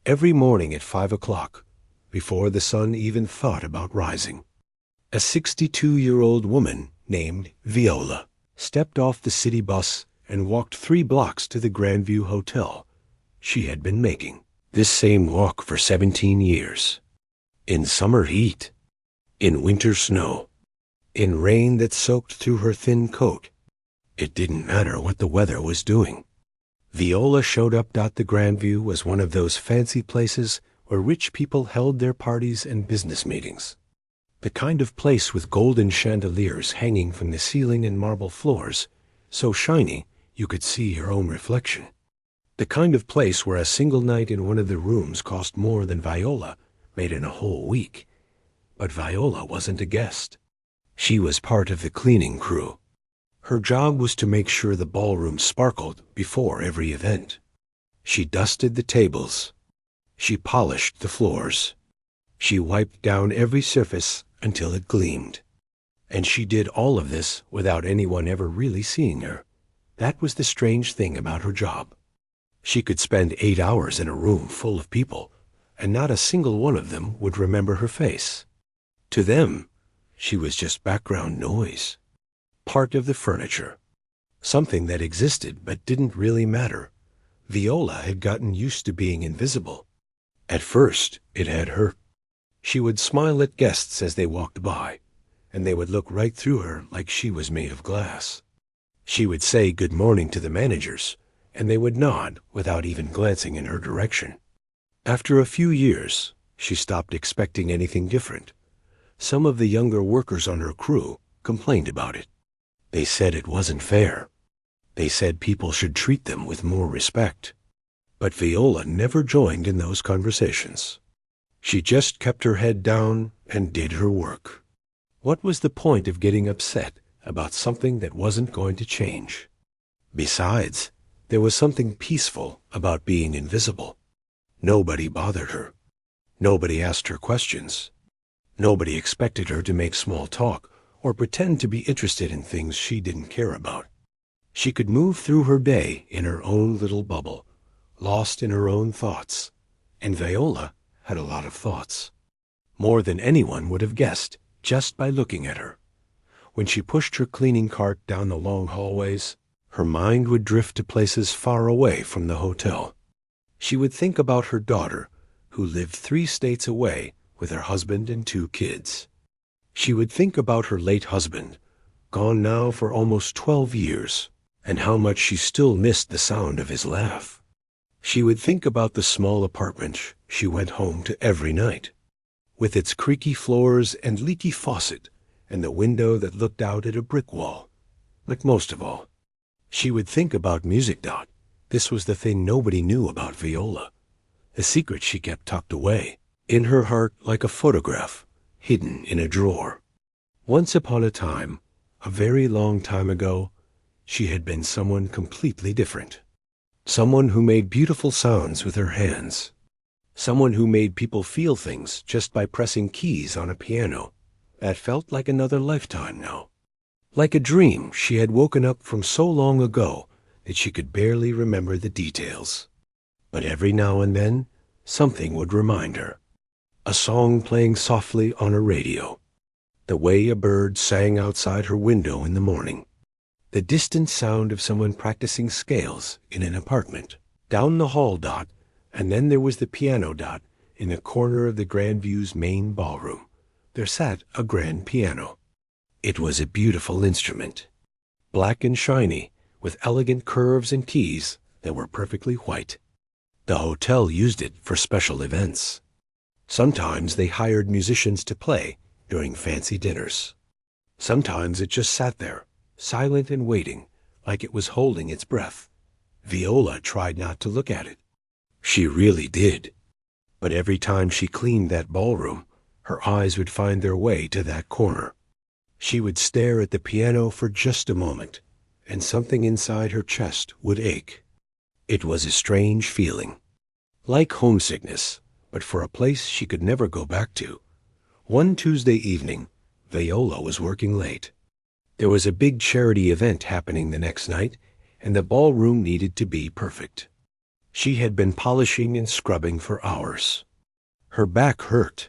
every morning at 5 o'clock, before the sun even thought about rising. A 62-year-old woman named Viola stepped off the city bus and walked 3 blocks to the Grandview Hotel she had been making this same walk for 17 years. In summer heat, in winter snow, in rain that soaked through her thin coat. It didn't matter what the weather was doing. Viola showed up. The Grandview was one of those fancy places where rich people held their parties and business meetings. The kind of place with golden chandeliers hanging from the ceiling and marble floors, so shiny you could see your own reflection. The kind of place where a single night in one of the rooms cost more than Viola made in a whole week. But Viola wasn't a guest. She was part of the cleaning crew. Her job was to make sure the ballroom sparkled before every event. She dusted the tables. She polished the floors. She wiped down every surface until it gleamed. And she did all of this without anyone ever really seeing her. That was the strange thing about her job. She could spend 8 hours in a room full of people, and not a single one of them would remember her face. To them, she was just background noise, part of the furniture, something that existed but didn't really matter. Viola had gotten used to being invisible. At first, it had hurt. She would smile at guests as they walked by, and they would look right through her like she was made of glass. She would say good morning to the managers, and they would nod without even glancing in her direction. After a few years, she stopped expecting anything different. Some of the younger workers on her crew complained about it. They said it wasn't fair. They said people should treat them with more respect. But Viola never joined in those conversations. She just kept her head down and did her work. What was the point of getting upset about something that wasn't going to change? Besides, there was something peaceful about being invisible. Nobody bothered her. Nobody asked her questions. Nobody expected her to make small talk or pretend to be interested in things she didn't care about. She could move through her day in her own little bubble, lost in her own thoughts. And Viola had a lot of thoughts. More than anyone would have guessed just by looking at her. When she pushed her cleaning cart down the long hallways, her mind would drift to places far away from the hotel. She would think about her daughter, who lived 3 states away with her husband and 2 kids. She would think about her late husband, gone now for almost 12 years, and how much she still missed the sound of his laugh. She would think about the small apartment she went home to every night, with its creaky floors and leaky faucet, and the window that looked out at a brick wall. But most of all, she would think about music. This was the thing nobody knew about Viola, a secret she kept tucked away in her heart like a photograph hidden in a drawer. Once upon a time, a very long time ago, she had been someone completely different. Someone who made beautiful sounds with her hands. Someone who made people feel things just by pressing keys on a piano. That felt like another lifetime now. Like a dream she had woken up from so long ago that she could barely remember the details. But every now and then, something would remind her. A song playing softly on a radio. The way a bird sang outside her window in the morning. The distant sound of someone practicing scales in an apartment. Down the hall. And then there was the piano. In the corner of the Grandview's main ballroom. There sat a grand piano. It was a beautiful instrument. Black and shiny, with elegant curves and keys that were perfectly white. The hotel used it for special events. Sometimes they hired musicians to play during fancy dinners. Sometimes it just sat there, silent and waiting, like it was holding its breath. Viola tried not to look at it. She really did. But every time she cleaned that ballroom, her eyes would find their way to that corner. She would stare at the piano for just a moment, and something inside her chest would ache. It was a strange feeling, like homesickness, but for a place she could never go back to. One Tuesday evening, Viola was working late. There was a big charity event happening the next night, and the ballroom needed to be perfect. She had been polishing and scrubbing for hours. Her back hurt.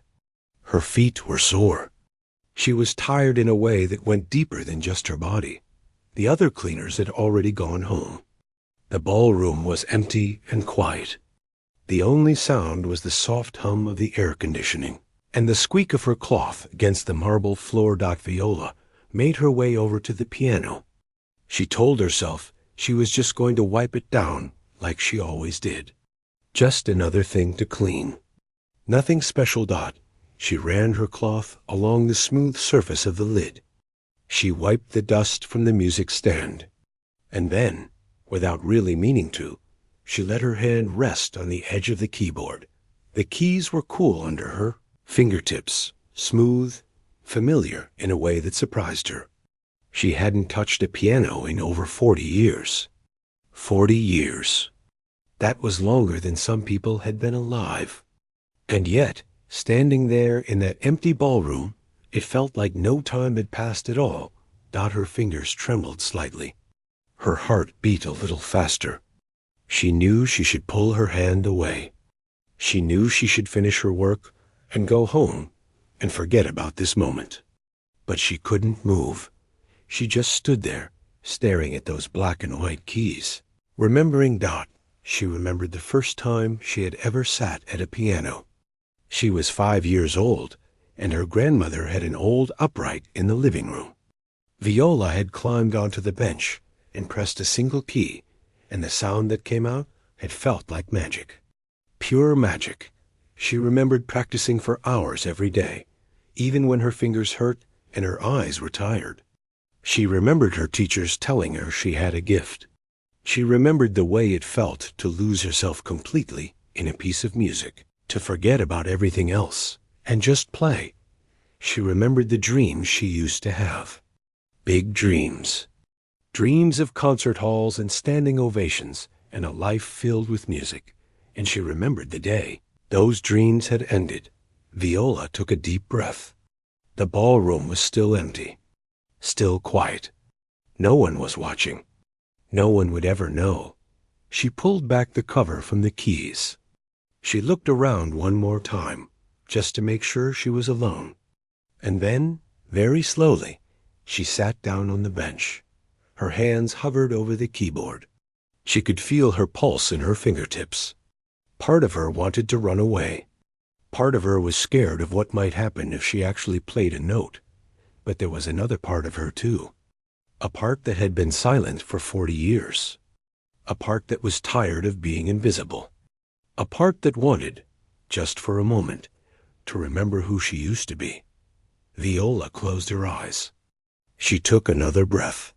Her feet were sore. She was tired in a way that went deeper than just her body. The other cleaners had already gone home. The ballroom was empty and quiet. The only sound was the soft hum of the air conditioning, and the squeak of her cloth against the marble floor. Viola made her way over to the piano. She told herself she was just going to wipe it down like she always did. Just another thing to clean. Nothing special. She ran her cloth along the smooth surface of the lid. She wiped the dust from the music stand. And then, without really meaning to, she let her hand rest on the edge of the keyboard. The keys were cool under her fingertips, smooth, familiar in a way that surprised her. She hadn't touched a piano in over 40 years. 40 years. That was longer than some people had been alive. And yet, standing there in that empty ballroom, it felt like no time had passed at all. Her fingers trembled slightly. Her heart beat a little faster. She knew she should pull her hand away. She knew she should finish her work and go home and forget about this moment. But she couldn't move. She just stood there, staring at those black and white keys. Remembering she remembered the first time she had ever sat at a piano. She was 5 years old, and her grandmother had an old upright in the living room. Viola had climbed onto the bench and pressed a single key, and the sound that came out had felt like magic. Pure magic. She remembered practicing for hours every day, even when her fingers hurt and her eyes were tired. She remembered her teachers telling her she had a gift. She remembered the way it felt to lose herself completely in a piece of music, to forget about everything else and just play. She remembered the dreams she used to have. Big dreams. Dreams of concert halls and standing ovations and a life filled with music. And she remembered the day those dreams had ended. Viola took a deep breath. The ballroom was still empty, still quiet. No one was watching. No one would ever know. She pulled back the cover from the keys. She looked around one more time, just to make sure she was alone. And then, very slowly, she sat down on the bench. Her hands hovered over the keyboard. She could feel her pulse in her fingertips. Part of her wanted to run away. Part of her was scared of what might happen if she actually played a note. But there was another part of her, too. A part that had been silent for 40 years. A part that was tired of being invisible. A part that wanted, just for a moment, to remember who she used to be. Viola closed her eyes. She took another breath,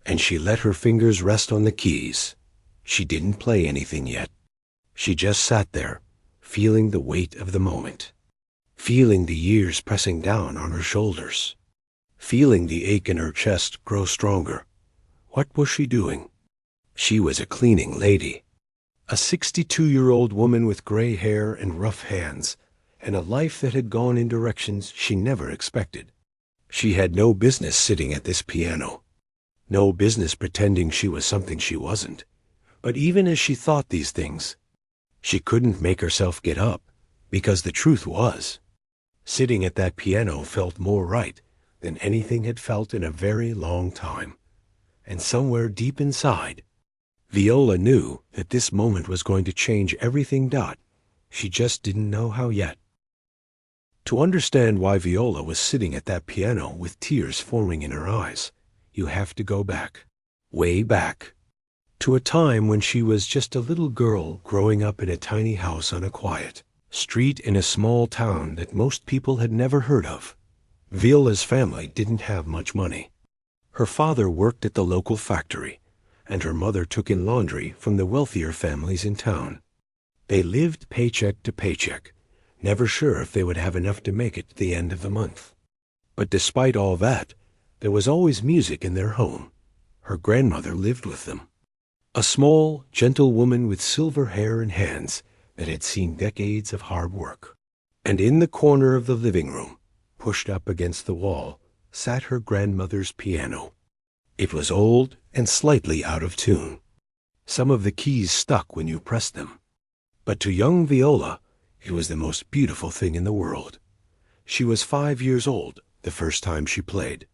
and she let her fingers rest on the keys. She didn't play anything yet. She just sat there, feeling the weight of the moment, feeling the years pressing down on her shoulders, feeling the ache in her chest grow stronger. What was she doing? She was a cleaning lady. A 62-year-old woman with gray hair and rough hands, and a life that had gone in directions she never expected. She had no business sitting at this piano. No business pretending she was something she wasn't. But even as she thought these things, she couldn't make herself get up, because the truth was, sitting at that piano felt more right than anything had felt in a very long time. And somewhere deep inside, Viola knew that this moment was going to change everything. She just didn't know how yet. To understand why Viola was sitting at that piano with tears forming in her eyes, you have to go back, way back, to a time when she was just a little girl growing up in a tiny house on a quiet street in a small town that most people had never heard of. Viola's family didn't have much money. Her father worked at the local factory, and her mother took in laundry from the wealthier families in town. They lived paycheck to paycheck, never sure if they would have enough to make it to the end of the month. But despite all that, there was always music in their home. Her grandmother lived with them. A small, gentle woman with silver hair and hands that had seen decades of hard work. And in the corner of the living room, pushed up against the wall, sat her grandmother's piano. It was old and slightly out of tune. Some of the keys stuck when you pressed them. But to young Viola, it was the most beautiful thing in the world. She was 5 years old the first time she played.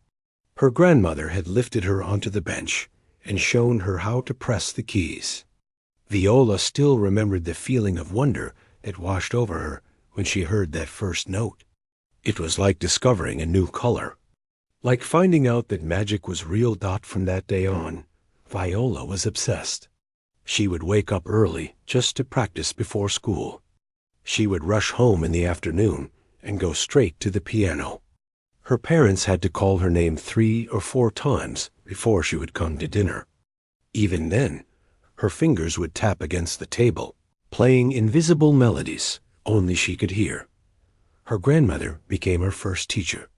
Her grandmother had lifted her onto the bench and shown her how to press the keys. Viola still remembered the feeling of wonder that washed over her when she heard that first note. It was like discovering a new color. Like finding out that magic was real. From that day on, Viola was obsessed. She would wake up early just to practice before school. She would rush home in the afternoon and go straight to the piano. Her parents had to call her name 3 or 4 times before she would come to dinner. Even then, her fingers would tap against the table, playing invisible melodies only she could hear. Her grandmother became her first teacher.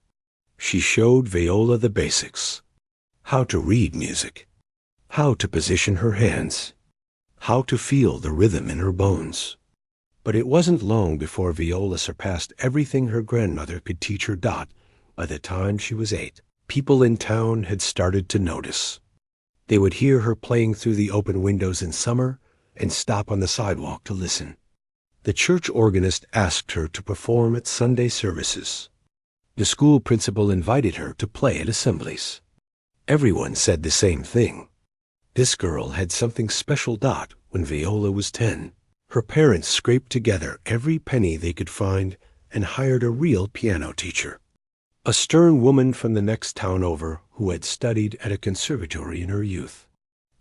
She showed Viola the basics: how to read music, how to position her hands, how to feel the rhythm in her bones. But it wasn't long before Viola surpassed everything her grandmother could teach her. By the time she was 8, people in town had started to notice. They would hear her playing through the open windows in summer and stop on the sidewalk to listen. The church organist asked her to perform at Sunday services. The school principal invited her to play at assemblies. Everyone said the same thing: this girl had something special. When Viola was 10, her parents scraped together every penny they could find and hired a real piano teacher. A stern woman from the next town over who had studied at a conservatory in her youth.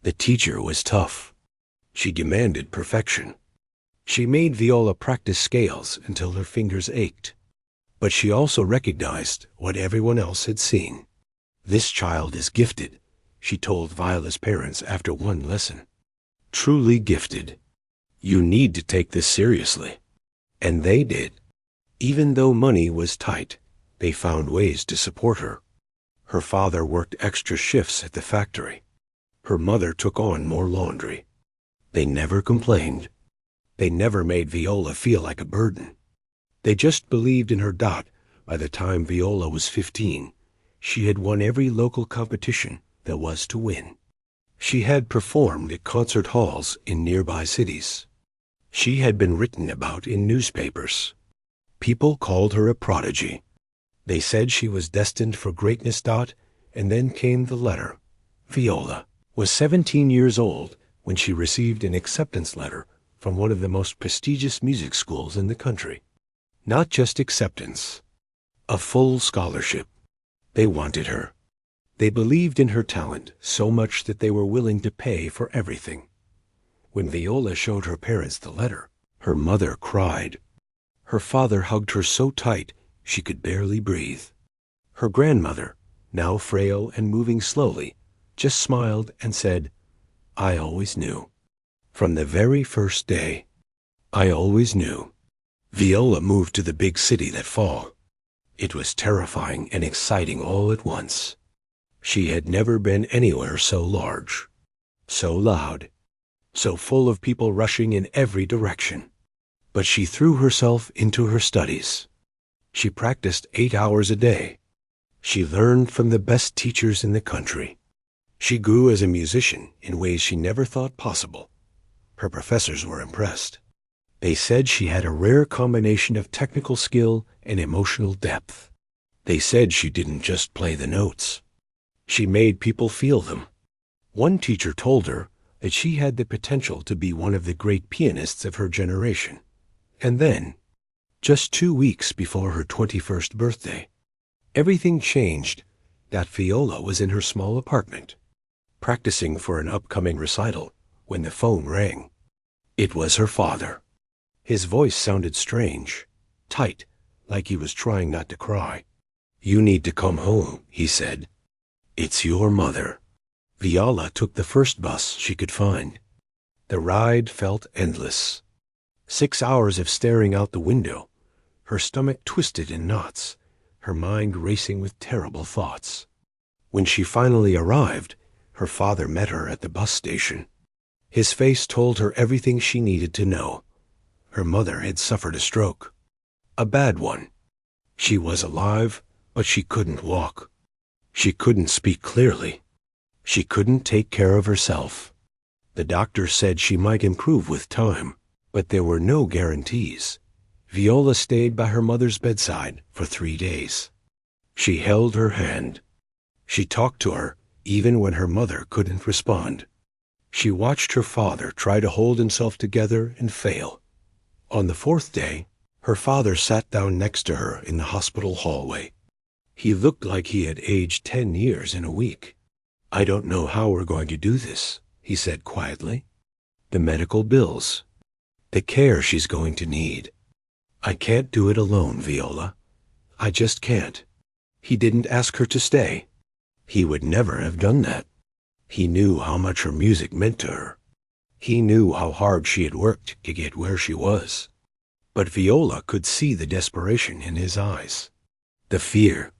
The teacher was tough. She demanded perfection. She made Viola practice scales until her fingers ached. But she also recognized what everyone else had seen. This child is gifted, she told Viola's parents after one lesson. Truly gifted. You need to take this seriously. And they did. Even though money was tight, they found ways to support her. Her father worked extra shifts at the factory. Her mother took on more laundry. They never complained. They never made Viola feel like a burden. They just believed in her. By the time Viola was 15, she had won every local competition there was to win. She had performed at concert halls in nearby cities. She had been written about in newspapers. People called her a prodigy. They said she was destined for greatness. And then came the letter. Viola was 17 years old when she received an acceptance letter from one of the most prestigious music schools in the country. Not just acceptance, a full scholarship. They wanted her. They believed in her talent so much that they were willing to pay for everything. When Viola showed her parents the letter, her mother cried. Her father hugged her so tight she could barely breathe. Her grandmother, now frail and moving slowly, just smiled and said, I always knew. From the very first day, I always knew. Viola moved to the big city that fall. It was terrifying and exciting all at once. She had never been anywhere so large, so loud, so full of people rushing in every direction. But she threw herself into her studies. She practiced 8 hours a day. She learned from the best teachers in the country. She grew as a musician in ways she never thought possible. Her professors were impressed. They said she had a rare combination of technical skill and emotional depth. They said she didn't just play the notes. She made people feel them. One teacher told her that she had the potential to be one of the great pianists of her generation. And then, just 2 weeks before her 21st birthday, everything changed. That Viola was in her small apartment, practicing for an upcoming recital, when the phone rang. It was her father. His voice sounded strange, tight, like he was trying not to cry. You need to come home, he said. It's your mother. Viola took the first bus she could find. The ride felt endless. 6 hours of staring out the window, her stomach twisted in knots, her mind racing with terrible thoughts. When she finally arrived, her father met her at the bus station. His face told her everything she needed to know. Her mother had suffered a stroke. A bad one. She was alive, but she couldn't walk. She couldn't speak clearly. She couldn't take care of herself. The doctor said she might improve with time, but there were no guarantees. Viola stayed by her mother's bedside for 3 days. She held her hand. She talked to her even when her mother couldn't respond. She watched her father try to hold himself together and fail. On the 4th day, her father sat down next to her in the hospital hallway. He looked like he had aged 10 years in a week. "I don't know how we're going to do this," he said quietly. "The medical bills, the care she's going to need. I can't do it alone, Viola. I just can't." He didn't ask her to stay. He would never have done that. He knew how much her music meant to her. He knew how hard she had worked to get where she was. But Viola could see the desperation in his eyes, the fear,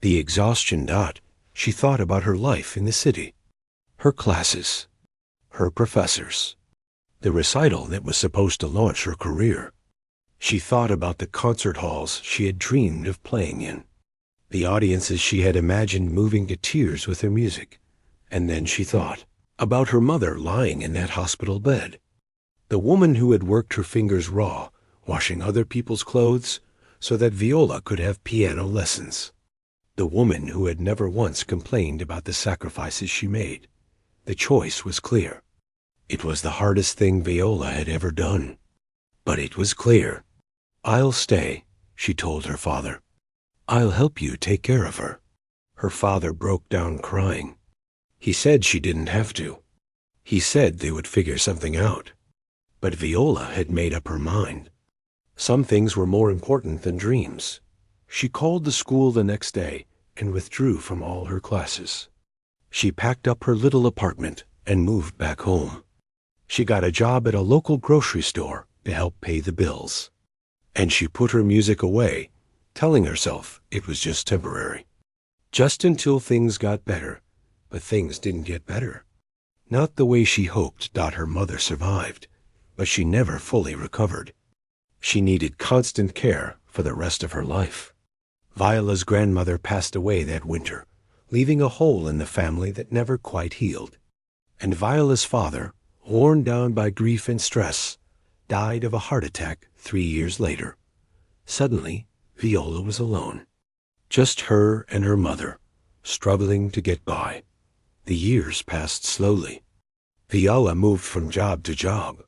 the exhaustion. She thought about her life in the city, her classes, her professors, the recital that was supposed to launch her career. She thought about the concert halls she had dreamed of playing in, the audiences she had imagined moving to tears with her music. And then she thought about her mother lying in that hospital bed, the woman who had worked her fingers raw, washing other people's clothes so that Viola could have piano lessons, the woman who had never once complained about the sacrifices she made. The choice was clear. It was the hardest thing Viola had ever done, but it was clear. "I'll stay," she told her father. "I'll help you take care of her." Her father broke down crying. He said she didn't have to. He said they would figure something out. But Viola had made up her mind. Some things were more important than dreams. She called the school the next day and withdrew from all her classes. She packed up her little apartment and moved back home. She got a job at a local grocery store to help pay the bills. And she put her music away, telling herself it was just temporary. Just until things got better. But things didn't get better. Not the way she hoped. Her mother survived, but she never fully recovered. She needed constant care for the rest of her life. Viola's grandmother passed away that winter, leaving a hole in the family that never quite healed. And Viola's father, worn down by grief and stress, died of a heart attack 3 years later. Suddenly, Viola was alone. Just her and her mother, struggling to get by. The years passed slowly. Viola moved from job to job.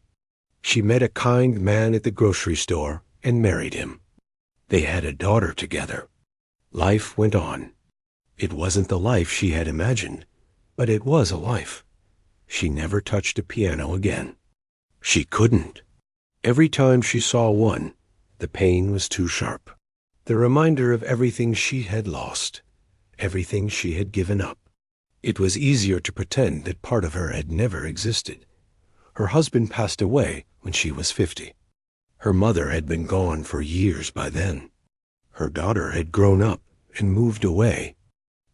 She met a kind man at the grocery store and married him. They had a daughter together. Life went on. It wasn't the life she had imagined, but it was a life. She never touched a piano again. She couldn't. Every time she saw one, the pain was too sharp. The reminder of everything she had lost, everything she had given up. It was easier to pretend that part of her had never existed. Her husband passed away when she was 50. Her mother had been gone for years by then. Her daughter had grown up and moved away.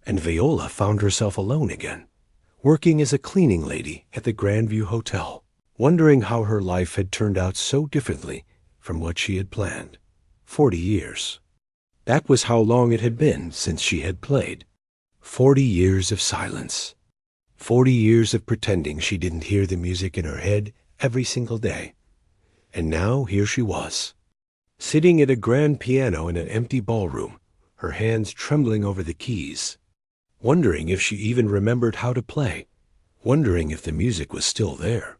And Viola found herself alone again, working as a cleaning lady at the Grandview Hotel, wondering how her life had turned out so differently from what she had planned. 40 years. That was how long it had been since she had played. 40 years of silence. 40 years of pretending she didn't hear the music in her head every single day. And now here she was, sitting at a grand piano in an empty ballroom, her hands trembling over the keys, wondering if she even remembered how to play, wondering if the music was still there,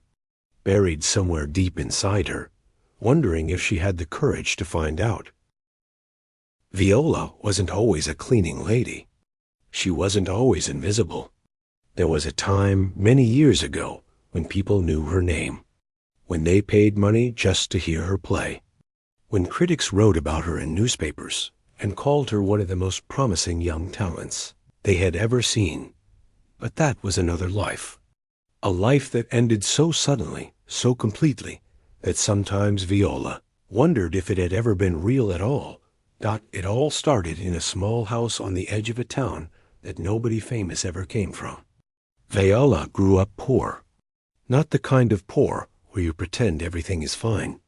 buried somewhere deep inside her, wondering if she had the courage to find out. Viola wasn't always a cleaning lady. She wasn't always invisible. There was a time many years ago when people knew her name, when they paid money just to hear her play, when critics wrote about her in newspapers and called her one of the most promising young talents they had ever seen. But that was another life, a life that ended so suddenly, so completely, that sometimes Viola wondered if it had ever been real at all. It all started in a small house on the edge of a town that nobody famous ever came from. Viola grew up poor. Not the kind of poor where you pretend everything is fine.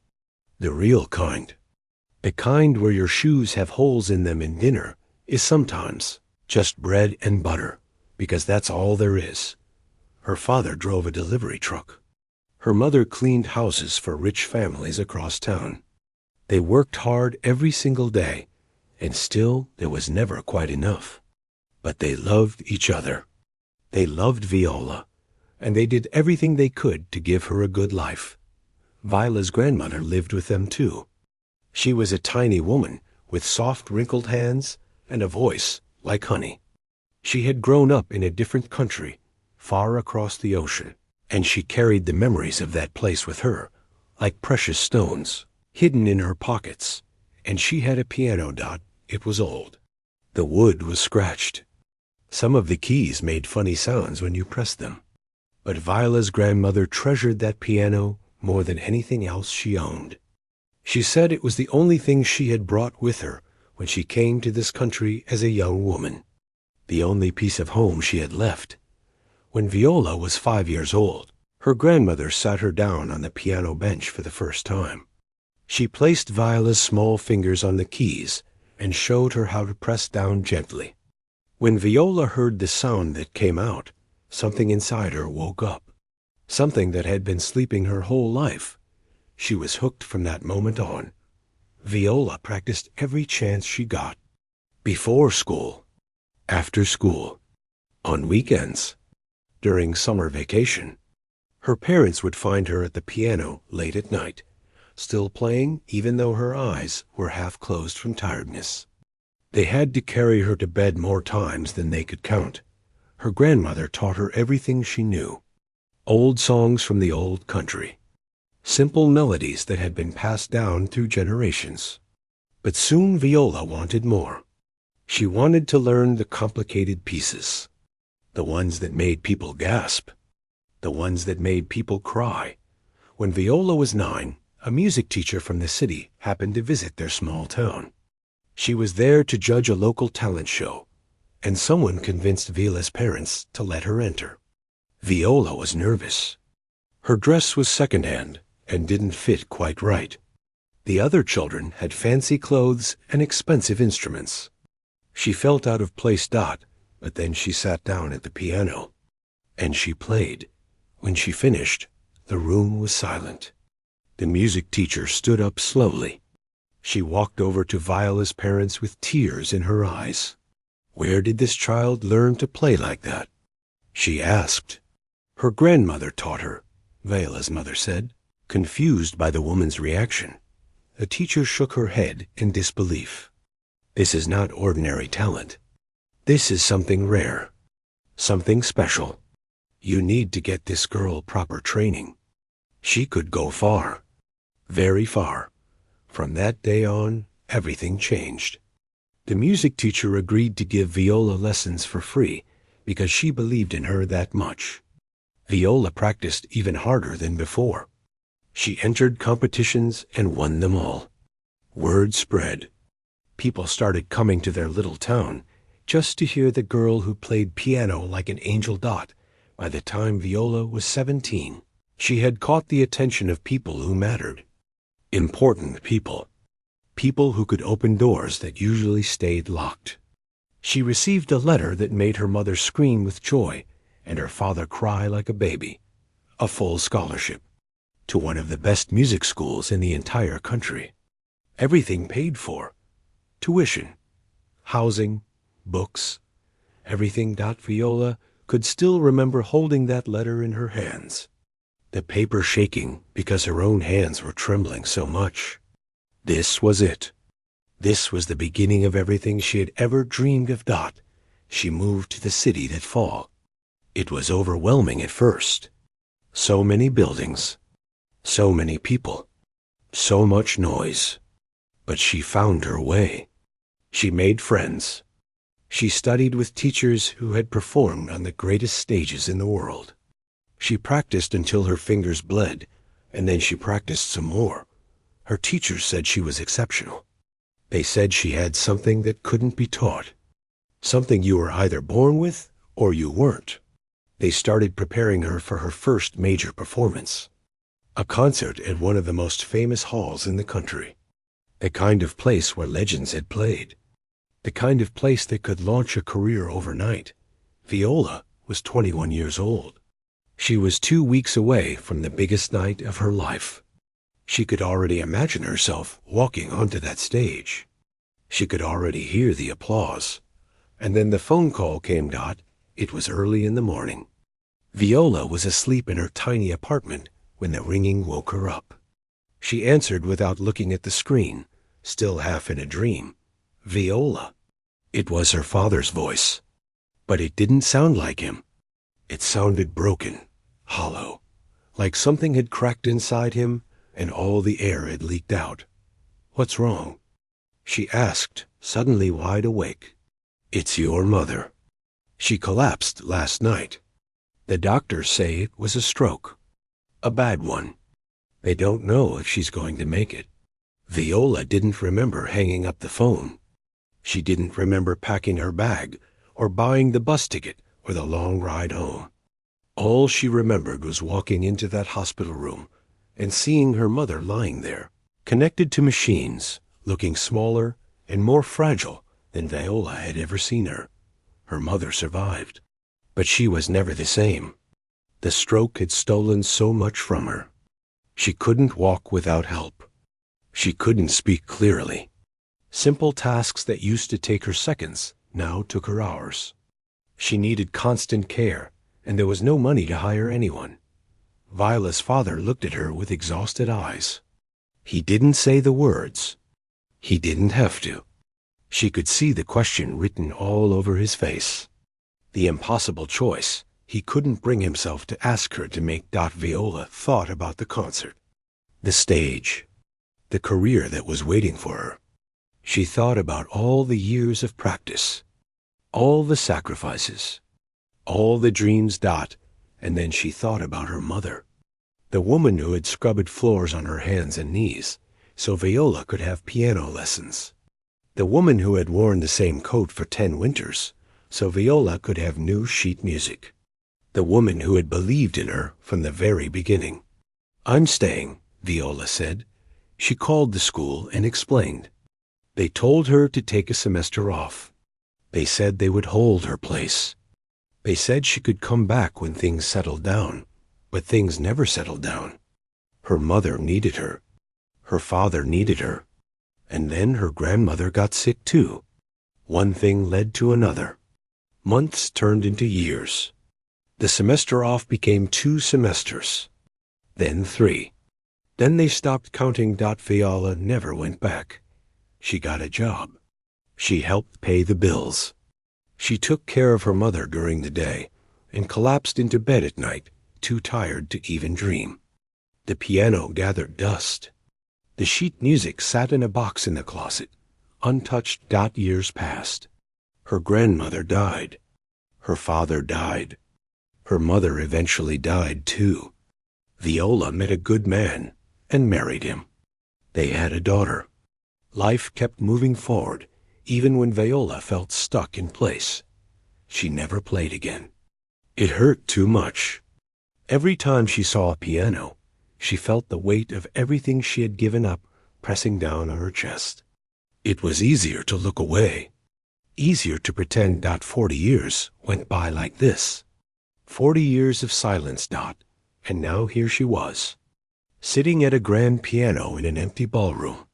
The real kind. The kind where your shoes have holes in them and dinner is sometimes just bread and butter, because that's all there is. Her father drove a delivery truck. Her mother cleaned houses for rich families across town. They worked hard every single day, and still there was never quite enough. But they loved each other. They loved Viola, and they did everything they could to give her a good life. Viola's grandmother lived with them too. She was a tiny woman with soft, wrinkled hands and a voice like honey. She had grown up in a different country, far across the ocean, and she carried the memories of that place with her, like precious stones, hidden in her pockets. And she had a piano, Dot. It was old. The wood was scratched. Some of the keys made funny sounds when you pressed them. But Viola's grandmother treasured that piano more than anything else she owned. She said it was the only thing she had brought with her when she came to this country as a young woman, the only piece of home she had left. When Viola was 5 years old, her grandmother sat her down on the piano bench for the first time. She placed Viola's small fingers on the keys and showed her how to press down gently. When Viola heard the sound that came out, something inside her woke up, something that had been sleeping her whole life. She was hooked from that moment on. Viola practiced every chance she got. Before school, after school, on weekends, during summer vacation. Her parents would find her at the piano late at night, still playing even though her eyes were half closed from tiredness. They had to carry her to bed more times than they could count. Her grandmother taught her everything she knew. Old songs from the old country. Simple melodies that had been passed down through generations. But soon Viola wanted more. She wanted to learn the complicated pieces. The ones that made people gasp. The ones that made people cry. When Viola was 9, a music teacher from the city happened to visit their small town. She was there to judge a local talent show, and someone convinced Viola's parents to let her enter. Viola was nervous. Her dress was secondhand and didn't fit quite right. The other children had fancy clothes and expensive instruments. She felt out of place, Dot, but then she sat down at the piano, and she played. When she finished, the room was silent. The music teacher stood up slowly. She walked over to Viola's parents with tears in her eyes. Where did this child learn to play like that? She asked. Her grandmother taught her, Viola's mother said, confused by the woman's reaction. The teacher shook her head in disbelief. This is not ordinary talent. This is something rare, something special. You need to get this girl proper training. She could go far, very far. From that day on, everything changed. The music teacher agreed to give Viola lessons for free because she believed in her that much. Viola practiced even harder than before. She entered competitions and won them all. Word spread. People started coming to their little town just to hear the girl who played piano like an angel. Dot. By the time Viola was 17, she had caught the attention of people who mattered. Important people. People who could open doors that usually stayed locked. She received a letter that made her mother scream with joy and her father cry like a baby. A full scholarship to one of the best music schools in the entire country. Everything paid for. Tuition, housing, books, everything. Viola could still remember holding that letter in her hands, the paper shaking because her own hands were trembling so much. This was it. This was the beginning of everything she had ever dreamed of. Dot. She moved to the city that fall. It was overwhelming at first. So many buildings, so many people, so much noise. But she found her way. She made friends. She studied with teachers who had performed on the greatest stages in the world. She practiced until her fingers bled, and then she practiced some more. Her teachers said she was exceptional. They said she had something that couldn't be taught, something you were either born with or you weren't. They started preparing her for her first major performance, a concert at one of the most famous halls in the country, the kind of place where legends had played, the kind of place that could launch a career overnight. Viola was 21 years old. She was 2 weeks away from the biggest night of her life. She could already imagine herself walking onto that stage. She could already hear the applause. And then the phone call came. It was early in the morning. Viola was asleep in her tiny apartment when the ringing woke her up. She answered without looking at the screen, still half in a dream. Viola. It was her father's voice. But it didn't sound like him. It sounded broken, hollow, like something had cracked inside him and all the air had leaked out. "What's wrong?" she asked, suddenly wide awake. "It's your mother. She collapsed last night. The doctors say it was a stroke. A bad one. They don't know if she's going to make it." Viola didn't remember hanging up the phone. She didn't remember packing her bag or buying the bus ticket or the long ride home. All she remembered was walking into that hospital room and seeing her mother lying there, connected to machines, looking smaller and more fragile than Viola had ever seen her. Her mother survived, but she was never the same. The stroke had stolen so much from her. She couldn't walk without help. She couldn't speak clearly. Simple tasks that used to take her seconds now took her hours. She needed constant care, and there was no money to hire anyone. Viola's father looked at her with exhausted eyes. He didn't say the words. He didn't have to. She could see the question written all over his face. The impossible choice he couldn't bring himself to ask her to make. Viola thought about the concert, the stage, the career that was waiting for her. She thought about all the years of practice, all the sacrifices, all the dreams. And then she thought about her mother, the woman who had scrubbed floors on her hands and knees so Viola could have piano lessons, the woman who had worn the same coat for 10 winters so Viola could have new sheet music, the woman who had believed in her from the very beginning. "I'm staying," Viola said. She called the school and explained. They told her to take a semester off. They said they would hold her place. They said she could come back when things settled down, but things never settled down. Her mother needed her. Her father needed her. And then her grandmother got sick too. One thing led to another. Months turned into years. The semester off became 2 semesters. Then 3. Then they stopped counting. Viola never went back. She got a job. She helped pay the bills. She took care of her mother during the day and collapsed into bed at night, too tired to even dream. The piano gathered dust. The sheet music sat in a box in the closet, untouched. Years passed. Her grandmother died. Her father died. Her mother eventually died too. Viola met a good man and married him. They had a daughter. Life kept moving forward, even when Viola felt stuck in place. She never played again. It hurt too much. Every time she saw a piano, she felt the weight of everything she had given up pressing down on her chest. It was easier to look away, easier to pretend. 40 years went by like this. 40 years of silence. And now here she was, sitting at a grand piano in an empty ballroom,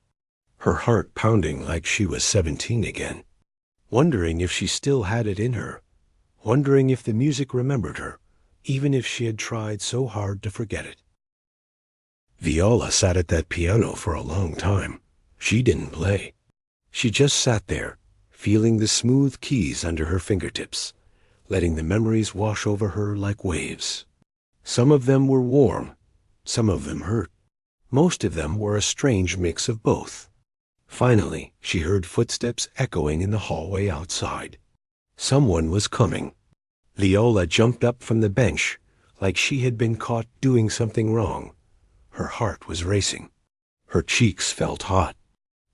her heart pounding like she was 17 again, wondering if she still had it in her, wondering if the music remembered her, even if she had tried so hard to forget it. Viola sat at that piano for a long time. She didn't play. She just sat there, feeling the smooth keys under her fingertips, letting the memories wash over her like waves. Some of them were warm, some of them hurt. Most of them were a strange mix of both. Finally, she heard footsteps echoing in the hallway outside. Someone was coming. Viola jumped up from the bench like she had been caught doing something wrong. Her heart was racing. Her cheeks felt hot.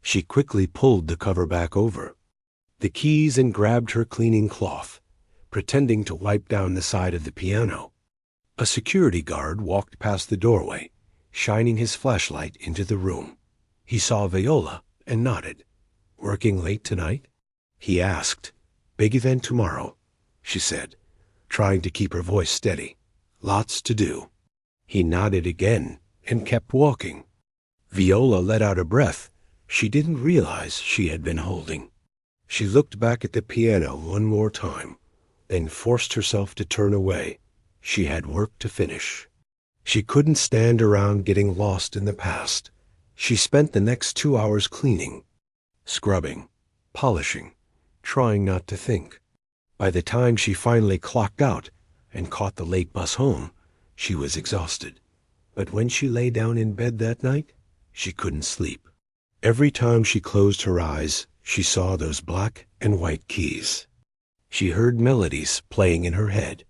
She quickly pulled the cover back over the keys and grabbed her cleaning cloth, pretending to wipe down the side of the piano. A security guard walked past the doorway, shining his flashlight into the room. He saw Viola and nodded. "Working late tonight?" he asked. "Big event tomorrow," she said, trying to keep her voice steady. lots to do. He nodded again and kept walking. Viola let out a breath she didn't realize she had been holding. She looked back at the piano one more time, then forced herself to turn away. She had work to finish. She couldn't stand around getting lost in the past. She spent the next 2 hours cleaning, scrubbing, polishing, trying not to think. By the time she finally clocked out and caught the late bus home, she was exhausted. But when she lay down in bed that night, she couldn't sleep. Every time she closed her eyes, she saw those black and white keys. She heard melodies playing in her head,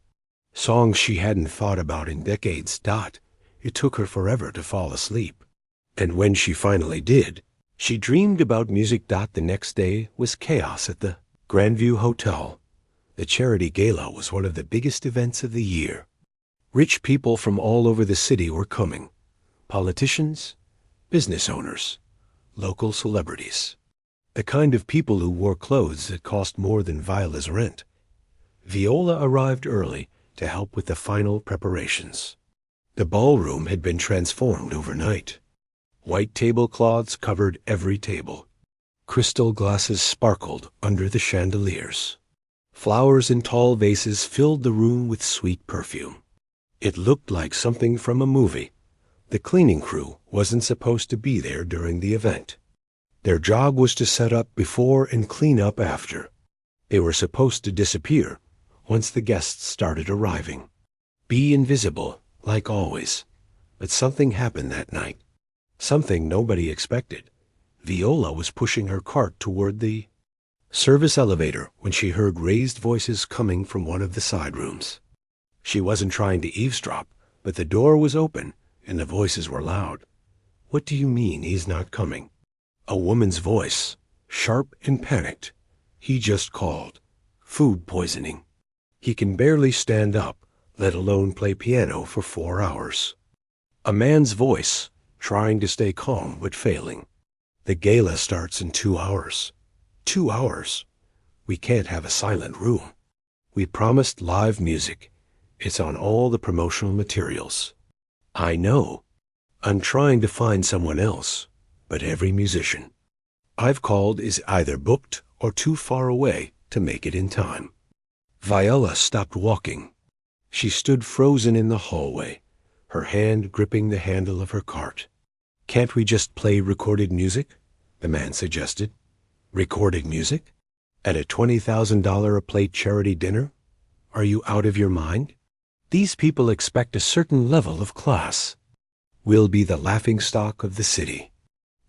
songs she hadn't thought about in decades. It took her forever to fall asleep. And when she finally did, she dreamed about music. The next day was chaos at the Grandview Hotel. The charity gala was one of the biggest events of the year. Rich people from all over the city were coming. Politicians, business owners, local celebrities. The kind of people who wore clothes that cost more than Viola's rent. Viola arrived early to help with the final preparations. The ballroom had been transformed overnight. White tablecloths covered every table. Crystal glasses sparkled under the chandeliers. Flowers in tall vases filled the room with sweet perfume. It looked like something from a movie. The cleaning crew wasn't supposed to be there during the event. Their job was to set up before and clean up after. They were supposed to disappear once the guests started arriving. Be invisible, like always. But something happened that night. Something nobody expected. Viola was pushing her cart toward the service elevator when she heard raised voices coming from one of the side rooms. She wasn't trying to eavesdrop, but the door was open and the voices were loud. "What do you mean he's not coming?" A woman's voice, sharp and panicked. "He just called. Food poisoning. He can barely stand up, let alone play piano for 4 hours." A man's voice, trying to stay calm but failing. "The gala starts in 2 hours. 2 hours. We can't have a silent room. We promised live music. It's on all the promotional materials." "I know. I'm trying to find someone else, but every musician I've called is either booked or too far away to make it in time." Viola stopped walking. She stood frozen in the hallway, her hand gripping the handle of her cart. "Can't we just play recorded music?" the man suggested. "Recorded music? At a $20,000 a plate charity dinner? Are you out of your mind? These people expect a certain level of class. We'll be the laughingstock of the city."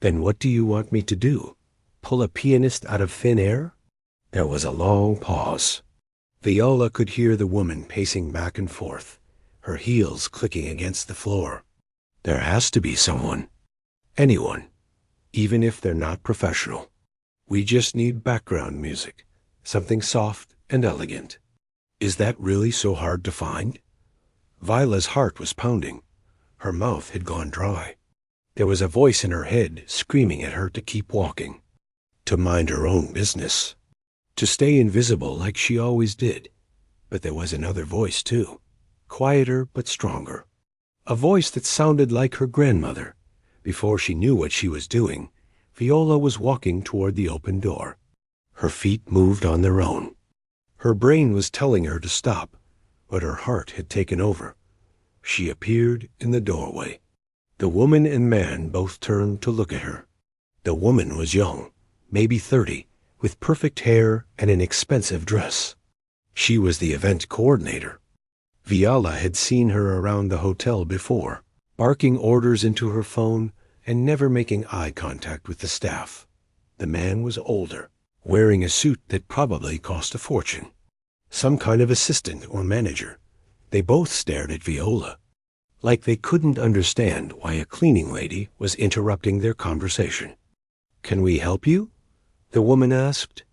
"Then what do you want me to do? Pull a pianist out of thin air?" There was a long pause. Viola could hear the woman pacing back and forth, her heels clicking against the floor. "There has to be someone. Anyone. Even if they're not professional. We just need background music, something soft and elegant." "Is that really so hard to find?" Viola's heart was pounding. Her mouth had gone dry. There was a voice in her head screaming at her to keep walking, to mind her own business, to stay invisible like she always did. But there was another voice, too, quieter but stronger. A voice that sounded like her grandmother. Before she knew what she was doing, Viola was walking toward the open door. Her feet moved on their own. Her brain was telling her to stop, but her heart had taken over. She appeared in the doorway. The woman and man both turned to look at her. The woman was young, maybe 30, with perfect hair and an expensive dress. She was the event coordinator. Viola had seen her around the hotel before, barking orders into her phone and never making eye contact with the staff. The man was older, wearing a suit that probably cost a fortune. Some kind of assistant or manager. They both stared at Viola, like they couldn't understand why a cleaning lady was interrupting their conversation. "Can we help you?" the woman asked.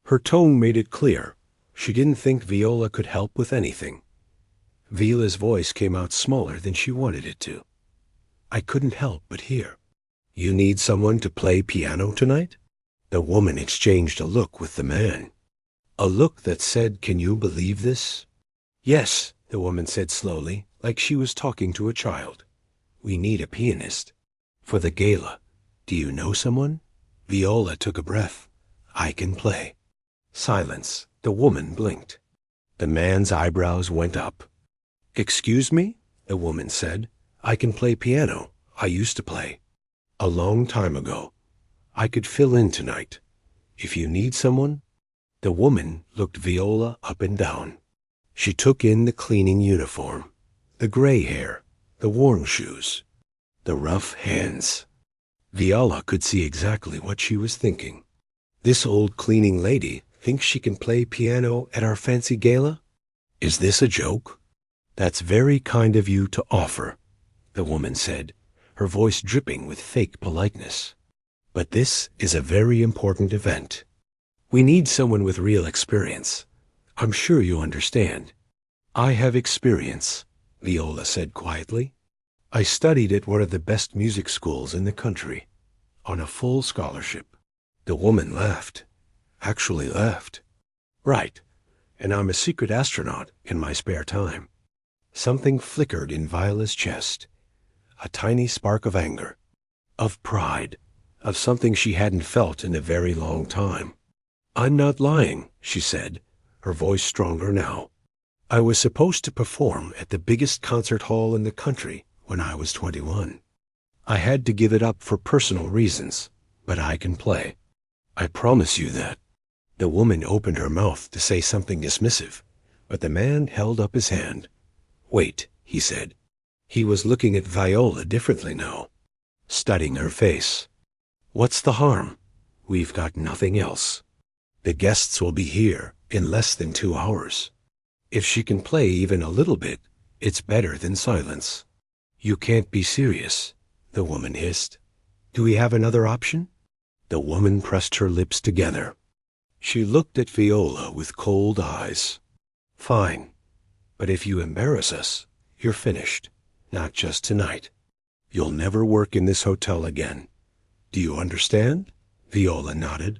Her tone made it clear. She didn't think Viola could help with anything. Viola's voice came out smaller than she wanted it to. "I couldn't help but hear. You need someone to play piano tonight?" The woman exchanged a look with the man. A look that said, "Can you believe this?" "Yes," the woman said slowly, like she was talking to a child. "We need a pianist. For the gala. Do you know someone?" Viola took a breath. "I can play." Silence. The woman blinked. The man's eyebrows went up. "Excuse me?" the woman said. "I can play piano. I used to play. A long time ago. I could fill in tonight. If you need someone." The woman looked Viola up and down. She took in the cleaning uniform, the gray hair, the worn shoes, the rough hands. Viola could see exactly what she was thinking. "This old cleaning lady thinks she can play piano at our fancy gala? Is this a joke?" "That's very kind of you to offer," the woman said, her voice dripping with fake politeness. "But this is a very important event. We need someone with real experience. I'm sure you understand." "I have experience," Viola said quietly. "I studied at one of the best music schools in the country, on a full scholarship." The woman laughed. Actually laughed. "Right, and I'm a secret astronaut in my spare time." Something flickered in Viola's chest. A tiny spark of anger, of pride, of something she hadn't felt in a very long time. "I'm not lying," she said, her voice stronger now. "I was supposed to perform at the biggest concert hall in the country when I was 21. I had to give it up for personal reasons, but I can play. I promise you that." The woman opened her mouth to say something dismissive, but the man held up his hand. "Wait," he said. He was looking at Viola differently now, studying her face. "What's the harm? We've got nothing else. The guests will be here in less than 2 hours. If she can play even a little bit, it's better than silence." "You can't be serious," the woman hissed. "Do we have another option?" The woman pressed her lips together. She looked at Viola with cold eyes. "Fine, but if you embarrass us, you're finished. Not just tonight. You'll never work in this hotel again. Do you understand?" Viola nodded.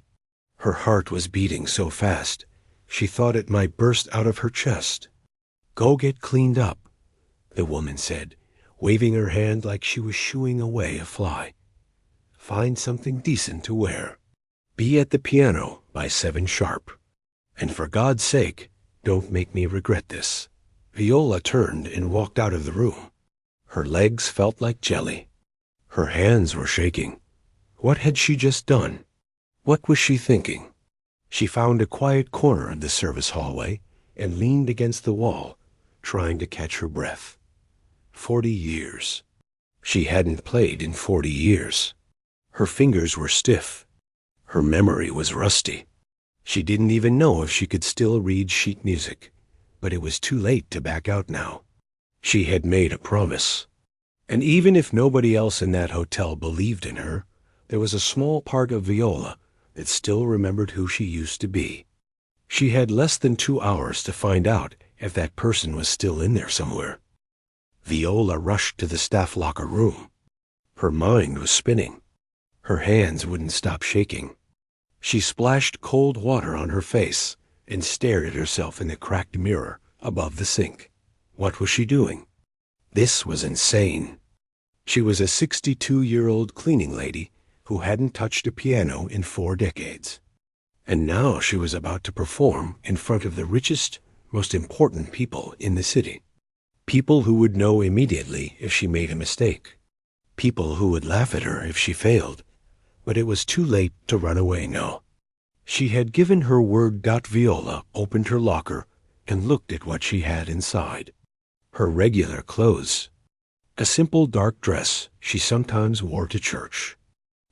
Her heart was beating so fast, she thought it might burst out of her chest. "Go get cleaned up," the woman said, waving her hand like she was shooing away a fly. "Find something decent to wear. Be at the piano by 7 sharp. And for God's sake, don't make me regret this." Viola turned and walked out of the room. Her legs felt like jelly. Her hands were shaking. What had she just done? What was she thinking? She found a quiet corner of the service hallway and leaned against the wall, trying to catch her breath. 40 years. She hadn't played in 40 years. Her fingers were stiff. Her memory was rusty. She didn't even know if she could still read sheet music, but it was too late to back out now. She had made a promise. And even if nobody else in that hotel believed in her, there was a small part of Viola that still remembered who she used to be. She had less than 2 hours to find out if that person was still in there somewhere. Viola rushed to the staff locker room. Her mind was spinning. Her hands wouldn't stop shaking. She splashed cold water on her face and stared at herself in the cracked mirror above the sink. What was she doing? This was insane. She was a 62-year-old cleaning lady who hadn't touched a piano in 4 decades. And now she was about to perform in front of the richest, most important people in the city. People who would know immediately if she made a mistake. People who would laugh at her if she failed. But it was too late to run away now. She had given her word. Viola opened her locker and looked at what she had inside. Her regular clothes. A simple dark dress she sometimes wore to church.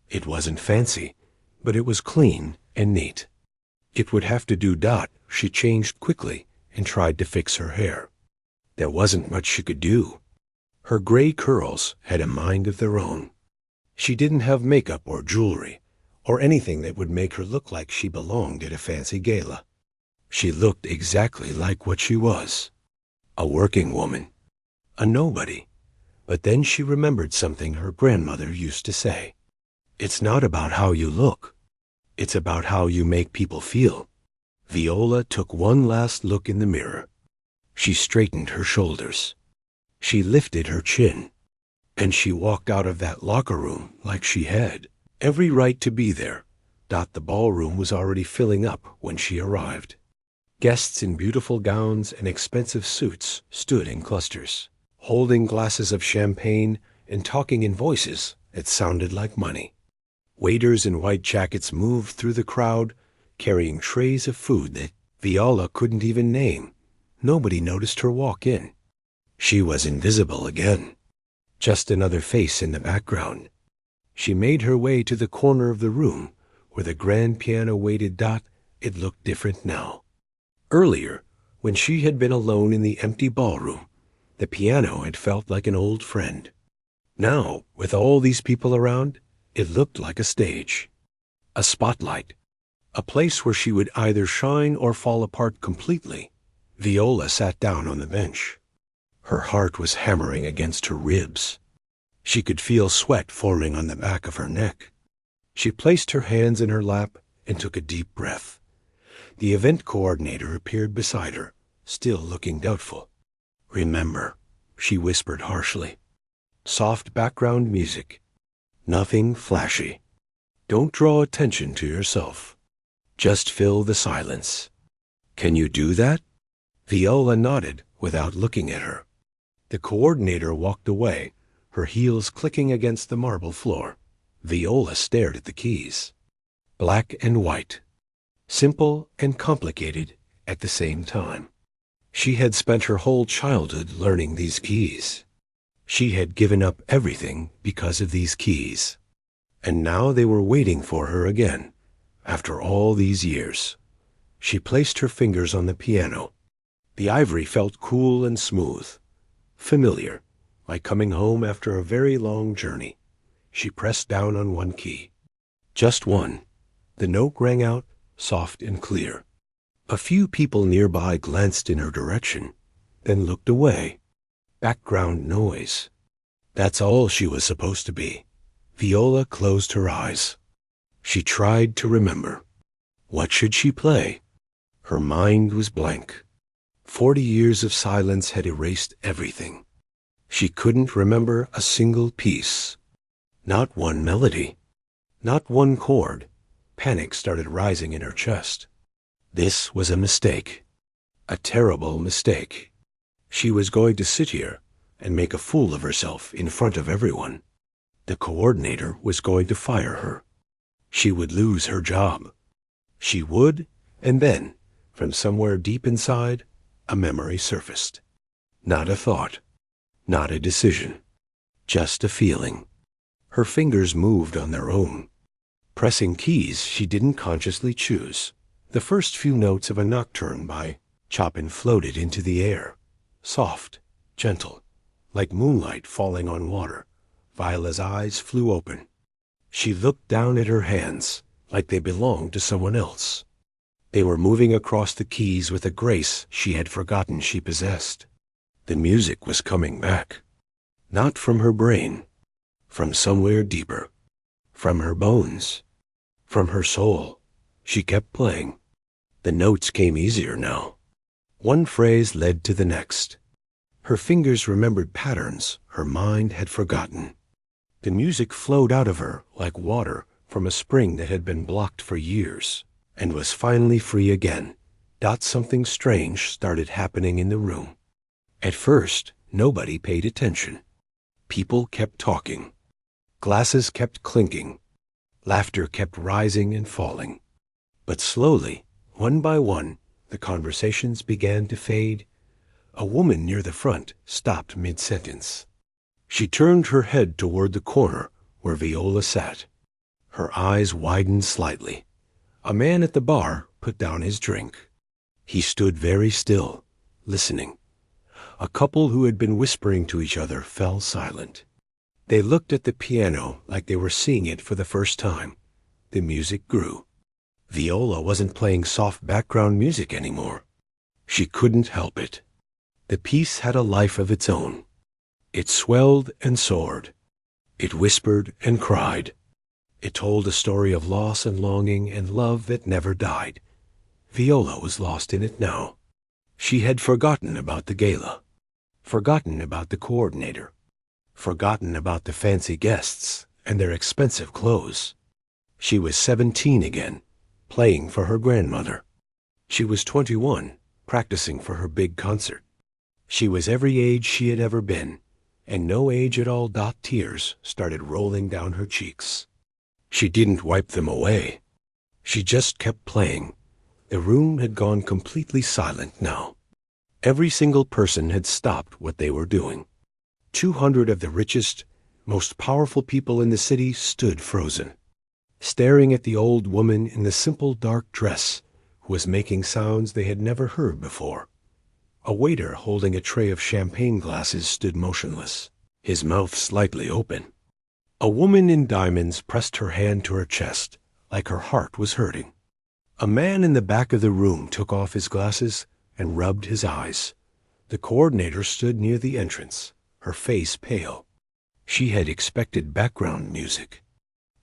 It wasn't fancy, but it was clean and neat. It would have to do. She changed quickly and tried to fix her hair. There wasn't much she could do. Her gray curls had a mind of their own. She didn't have makeup or jewelry, or anything that would make her look like she belonged at a fancy gala. She looked exactly like what she was. A working woman. A nobody. But then she remembered something her grandmother used to say. "It's not about how you look. It's about how you make people feel." Viola took one last look in the mirror. She straightened her shoulders. She lifted her chin, and she walked out of that locker room like she had every right to be there. The ballroom was already filling up when she arrived. Guests in beautiful gowns and expensive suits stood in clusters, holding glasses of champagne and talking in voices that sounded like money. Waiters in white jackets moved through the crowd, carrying trays of food that Viola couldn't even name. Nobody noticed her walk in. She was invisible again, just another face in the background. She made her way to the corner of the room where the grand piano waited. It looked different now. Earlier, when she had been alone in the empty ballroom, the piano had felt like an old friend. Now, with all these people around, it looked like a stage, a spotlight, a place where she would either shine or fall apart completely. Viola sat down on the bench. Her heart was hammering against her ribs. She could feel sweat forming on the back of her neck. She placed her hands in her lap and took a deep breath. The event coordinator appeared beside her, still looking doubtful. "Remember," she whispered harshly. "Soft background music. Nothing flashy. Don't draw attention to yourself. Just fill the silence. Can you do that?" Viola nodded without looking at her. The coordinator walked away, her heels clicking against the marble floor. Viola stared at the keys. Black and white. Simple and complicated at the same time. She had spent her whole childhood learning these keys. She had given up everything because of these keys. And now they were waiting for her again, after all these years. She placed her fingers on the piano. The ivory felt cool and smooth, familiar, like coming home after a very long journey. She pressed down on one key. Just one. The note rang out, soft and clear. A few people nearby glanced in her direction, then looked away. Background noise. That's all she was supposed to be. Viola closed her eyes. She tried to remember. What should she play? Her mind was blank. 40 years of silence had erased everything. She couldn't remember a single piece. Not one melody. Not one chord. Panic started rising in her chest. This was a mistake. A terrible mistake. She was going to sit here and make a fool of herself in front of everyone. The coordinator was going to fire her. She would lose her job. She would, and then, from somewhere deep inside, a memory surfaced. Not a thought. Not a decision. Just a feeling. Her fingers moved on their own, pressing keys she didn't consciously choose. The first few notes of a nocturne by Chopin floated into the air, soft, gentle, like moonlight falling on water. Viola's eyes flew open. She looked down at her hands like they belonged to someone else. They were moving across the keys with a grace she had forgotten she possessed. The music was coming back. Not from her brain. From somewhere deeper. From her bones. From her soul. She kept playing. The notes came easier now. One phrase led to the next. Her fingers remembered patterns her mind had forgotten. The music flowed out of her like water from a spring that had been blocked for years and was finally free again. Something strange started happening in the room. At first, nobody paid attention. People kept talking. Glasses kept clinking. Laughter kept rising and falling. But slowly, one by one, the conversations began to fade. A woman near the front stopped mid-sentence. She turned her head toward the corner where Viola sat. Her eyes widened slightly. A man at the bar put down his drink. He stood very still, listening. A couple who had been whispering to each other fell silent. They looked at the piano like they were seeing it for the first time. The music grew. Viola wasn't playing soft background music anymore. She couldn't help it. The piece had a life of its own. It swelled and soared. It whispered and cried. It told a story of loss and longing and love that never died. Viola was lost in it now. She had forgotten about the gala. Forgotten about the coordinator. Forgotten about the fancy guests and their expensive clothes. She was 17 again, playing for her grandmother. She was 21, practicing for her big concert. She was every age she had ever been, and no age at all. Tears started rolling down her cheeks. She didn't wipe them away. She just kept playing. The room had gone completely silent now. Every single person had stopped what they were doing. 200 of the richest, most powerful people in the city stood frozen, staring at the old woman in the simple dark dress who was making sounds they had never heard before. A waiter holding a tray of champagne glasses stood motionless, his mouth slightly open. A woman in diamonds pressed her hand to her chest, like her heart was hurting. A man in the back of the room took off his glasses and rubbed his eyes. The coordinator stood near the entrance, her face pale. She had expected background music.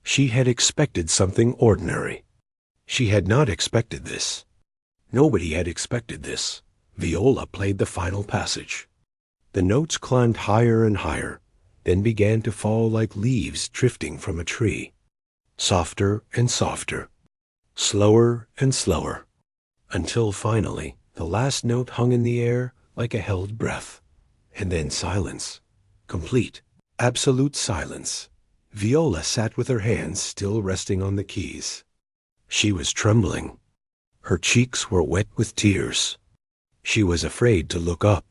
She had expected something ordinary. She had not expected this. Nobody had expected this. Viola played the final passage. The notes climbed higher and higher, then began to fall like leaves drifting from a tree. Softer and softer. Slower and slower. Until finally, the last note hung in the air like a held breath. And then silence. Complete, absolute silence. Viola sat with her hands still resting on the keys. She was trembling. Her cheeks were wet with tears. She was afraid to look up,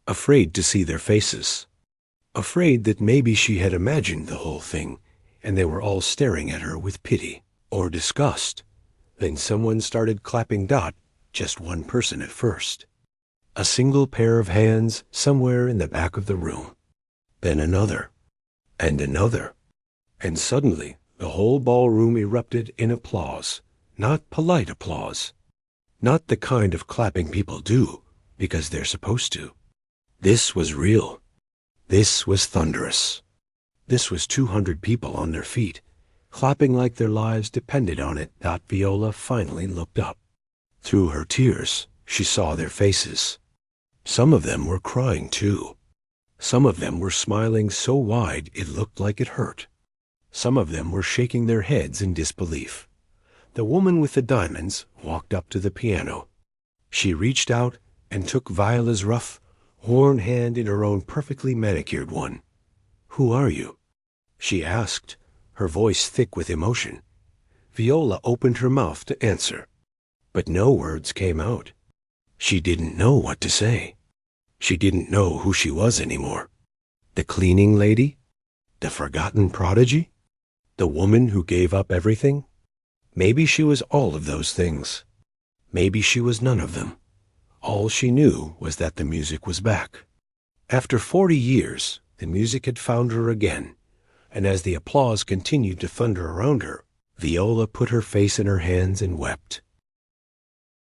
afraid to see their faces, afraid that maybe she had imagined the whole thing, and they were all staring at her with pity or disgust. Then someone started clapping. Just one person at first. A single pair of hands somewhere in the back of the room. Then another, and another. And suddenly the whole ballroom erupted in applause, not polite applause, not the kind of clapping people do because they're supposed to. This was real. This was thunderous. This was 200 people on their feet, clapping like their lives depended on it. Viola finally looked up. Through her tears, she saw their faces. Some of them were crying too. Some of them were smiling so wide it looked like it hurt. Some of them were shaking their heads in disbelief. The woman with the diamonds walked up to the piano. She reached out and took Viola's rough, worn hand in her own perfectly manicured one. "Who are you?" she asked, her voice thick with emotion. Viola opened her mouth to answer, but no words came out. She didn't know what to say. She didn't know who she was anymore. The cleaning lady? The forgotten prodigy? The woman who gave up everything? Maybe she was all of those things. Maybe she was none of them. All she knew was that the music was back. After 40 years, the music had found her again, and as the applause continued to thunder around her, Viola put her face in her hands and wept.